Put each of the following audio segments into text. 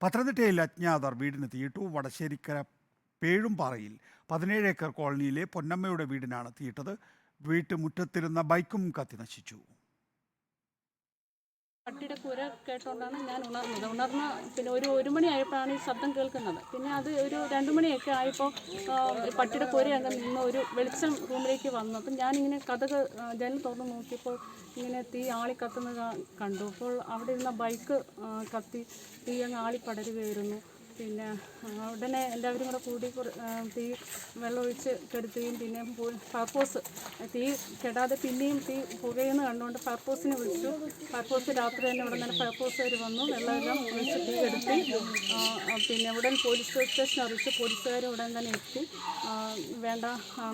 പത്തനംതിട്ടയിൽ അജ്ഞാതർ വീടിന് തീയിട്ടു. വടശ്ശേരിക്കര പേഴുംപാറയിൽ 17 ഏക്കർ കോളനിയിലെ പൊന്നമ്മയുടെ വീടിനാണ് തീയിട്ടത്. വീട്ടുമുറ്റത്തിരുന്ന ബൈക്കും കത്തി നശിച്ചു. പട്ടിയുടെ കുര കേട്ടോണ്ടാണ് ഞാൻ ഉണർന്ന് പിന്നെ ഒരു മണിയായപ്പോഴാണ് ഈ ശബ്ദം കേൾക്കുന്നത്. പിന്നെ അത് ഒരു 2 മണിയൊക്കെ ആയപ്പോൾ പട്ടിയുടെ കുര അങ്ങ് നിന്ന് ഒരു വെളിച്ചം റൂമിലേക്ക് വന്നു. അപ്പം ഞാനിങ്ങനെ കതക് ജനൽ തുറന്ന് നോക്കിയപ്പോൾ ഇങ്ങനെ തീ ആളി കത്തുന്നത് കണ്ടു. അപ്പോൾ അവിടെ ഇരുന്ന ബൈക്ക് കത്തി തീ അങ്ങ് ആളി പടരുകയായിരുന്നു. പിന്നെ ഉടനെ എല്ലാവരും കൂടെ കൂടി തീ വെള്ളമൊഴിച്ച് കെടുത്തുകയും പിന്നെ ഫയർഫോഴ്സ് തീ കെടാതെ പിന്നെയും തീ പുകയെന്ന് കണ്ടുകൊണ്ട് ഫയർഫോഴ്സിനെ വിളിച്ചു. ഫയർഫോഴ്സ് രാത്രി തന്നെ ഉടൻ തന്നെ ഫയർഫോഴ്സുകാർ വന്നു, വെള്ളമെല്ലാം ഒഴിച്ച് തീ കെടുത്തി. പിന്നെ ഉടൻ പോലീസ് സ്റ്റേഷൻ അറിയിച്ചു. പോലീസുകാർ ഉടൻ തന്നെ എത്തി വേണ്ട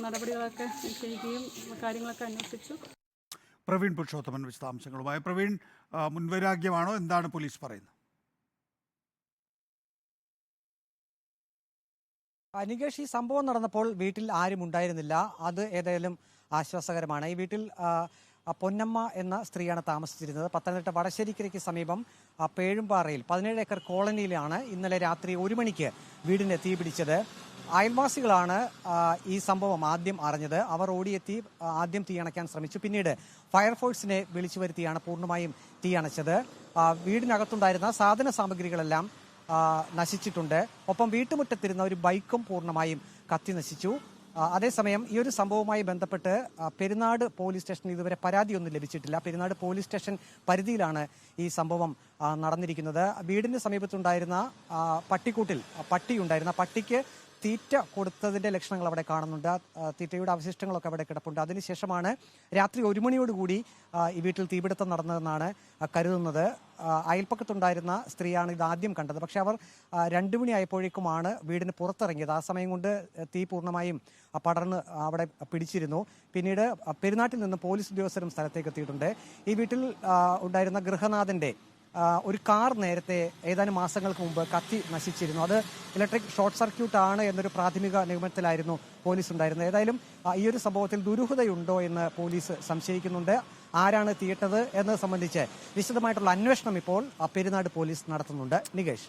നടപടികളൊക്കെ ചെയ്യുകയും കാര്യങ്ങളൊക്കെ അന്വേഷിച്ചു. പ്രവീൺ പുരുഷോത്തമൻ വിശദാംശങ്ങളുമായി. പ്രവീൺ, മുൻവൈരാഗ്യമാണോ, എന്താണ് പോലീസ് പറയുന്നത്? നികേഷ്, ഈ സംഭവം നടന്നപ്പോൾ വീട്ടിൽ ആരും ഉണ്ടായിരുന്നില്ല. അത് ഏതായാലും ആശ്വാസകരമാണ്. ഈ വീട്ടിൽ പൊന്നമ്മ എന്ന സ്ത്രീയാണ് താമസിച്ചിരുന്നത്. പത്തനംതിട്ട വടശ്ശേരിക്കരയ്ക്ക് സമീപം പേഴുംപാറയിൽ 17 ഏക്കർ കോളനിയിലാണ് ഇന്നലെ രാത്രി 1 മണിക്ക് വീടിന് തീ പിടിച്ചത്. അയൽവാസികളാണ് ഈ സംഭവം ആദ്യം അറിഞ്ഞത്. അവർ ഓടിയെത്തി ആദ്യം തീയണയ്ക്കാൻ ശ്രമിച്ചു. പിന്നീട് ഫയർഫോഴ്സിനെ വിളിച്ചു വരുത്തിയാണ് പൂർണ്ണമായും തീയണച്ചത്. വീടിനകത്തുണ്ടായിരുന്ന സാധന സാമഗ്രികളെല്ലാം നശിച്ചിട്ടുണ്ട്. ഒപ്പം വീട്ടുമുറ്റത്തിരുന്ന ഒരു ബൈക്കും പൂർണ്ണമായും കത്തി നശിച്ചു. അതേസമയം ഈ ഒരു സംഭവവുമായി ബന്ധപ്പെട്ട് പെരുന്നാട് പോലീസ് സ്റ്റേഷനിൽ ഇതുവരെ പരാതിയൊന്നും ലഭിച്ചിട്ടില്ല. പെരുന്നാട് പോലീസ് സ്റ്റേഷൻ പരിധിയിലാണ് ഈ സംഭവം നടന്നിരിക്കുന്നത്. വീടിന് സമീപത്തുണ്ടായിരുന്ന പട്ടിക്കൂട്ടിൽ പട്ടിയുണ്ടായിരുന്ന പട്ടിക്ക് തീറ്റ കൊടുത്തതിന്റെ ലക്ഷണങ്ങൾ അവിടെ കാണുന്നുണ്ട്. തീറ്റയുടെ അവശിഷ്ടങ്ങളൊക്കെ അവിടെ കിടപ്പുണ്ട്. അതിനുശേഷമാണ് രാത്രി 1 മണിയോടുകൂടി ഈ വീട്ടിൽ തീപിടുത്തം നടന്നതെന്നാണ് കരുതുന്നത്. അയൽപ്പക്കത്തുണ്ടായിരുന്ന സ്ത്രീയാണ് ഇത് ആദ്യം കണ്ടത്. പക്ഷെ അവർ 2 മണിയായപ്പോഴേക്കുമാണ് വീടിന് പുറത്തിറങ്ങിയത്. ആ സമയം കൊണ്ട് തീ പൂർണ്ണമായും പടർന്ന് അവിടെ പിടിച്ചിരുന്നു. പിന്നീട് പെരുന്നാട്ടിൽ നിന്ന് പോലീസ് ഉദ്യോഗസ്ഥരും സ്ഥലത്തേക്ക് എത്തിയിട്ടുണ്ട്. ഈ വീട്ടിൽ ഉണ്ടായിരുന്ന ഗൃഹനാഥന്റെ ഒരു കാർ നേരത്തെ ഏതാനും മാസങ്ങൾക്ക് മുമ്പ് കത്തി നശിച്ചിരുന്നു. അത് ഇലക്ട്രിക് ഷോർട്ട് സർക്യൂട്ട് ആണ് എന്നൊരു പ്രാഥമിക നിഗമനത്തിലായിരുന്നു പോലീസ് ഉണ്ടായിരുന്നത്. ഏതായാലും ഈ ഒരു സംഭവത്തിൽ ദുരൂഹതയുണ്ടോ എന്ന് പോലീസ് സംശയിക്കുന്നുണ്ട്. ആരാണ് തീയിട്ടത് എന്നത് സംബന്ധിച്ച് വിശദമായിട്ടുള്ള അന്വേഷണം ഇപ്പോൾ പെരുന്നാട് പോലീസ് നടത്തുന്നുണ്ട്. നികേഷ്.